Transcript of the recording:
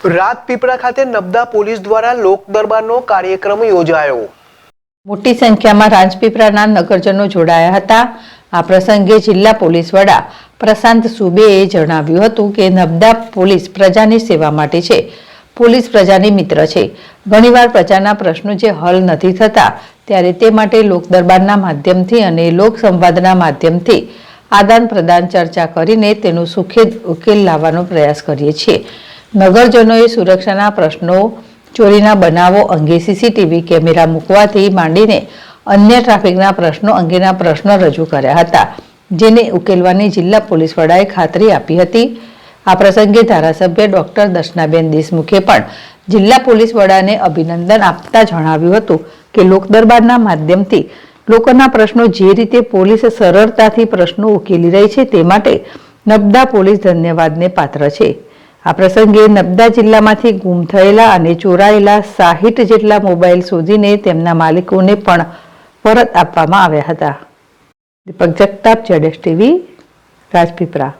રાજપીપળા ખાતે નબદા પોલીસ દ્વારા લોક દરબારનો કાર્યક્રમ યોજાયો। મોટી સંખ્યામાં રાજપીપળાના નગરજનો જોડાયા હતા। આ પ્રસંગે જિલ્લા પોલીસ વડા પ્રશાંત સુબેએ જણાવ્યું હતું કે નબદા પોલીસ પ્રજાની સેવા માટે છે। પોલીસ પ્રજાની મિત્ર છે। ઘણીવાર પ્રજાના પ્રશ્નો જે હલ નથી થતા ત્યારે તે માટે લોક દરબારના માધ્યમથી અને લોક સંવાદના માધ્યમથી આદાન પ્રદાન ચર્ચા કરીને તેનો સુખદ ઉકેલ લાવવાનો પ્રયાસ કરીએ છીએ। નગરજનોએ સુરક્ષાના પ્રશ્નો, ચોરીના બનાવો અંગે સીસીટીવી કેમેરા મૂકવાથી માંડીને અન્ય ટ્રાફિકના પ્રશ્નો અંગેના પ્રશ્નો રજૂ કર્યા હતા, જેને ઉકેલવાની જિલ્લા પોલીસ વડાએ ખાતરી આપી હતી। આ પ્રસંગે ધારાસભ્ય ડોક્ટર દર્શનાબેન દેશમુખે પણ જિલ્લા પોલીસ વડાને અભિનંદન આપતા જણાવ્યું હતું કે લોક દરબારના માધ્યમથી લોકોના પ્રશ્નો જે રીતે પોલીસ સરળતાથી પ્રશ્નો ઉકેલી રહી છે તે માટે નબદા પોલીસ ધન્યવાદને પાત્ર છે। આ પ્રસંગે નબદા જિલ્લામાંથી ગુમ થયેલા અને ચોરાયેલા 60 જેટલા મોબાઈલ શોધીને તેમના માલિકોને પણ પરત આપવામાં આવ્યા હતા। દીપક જગતાપ, ZSTV, રાજપીપળા।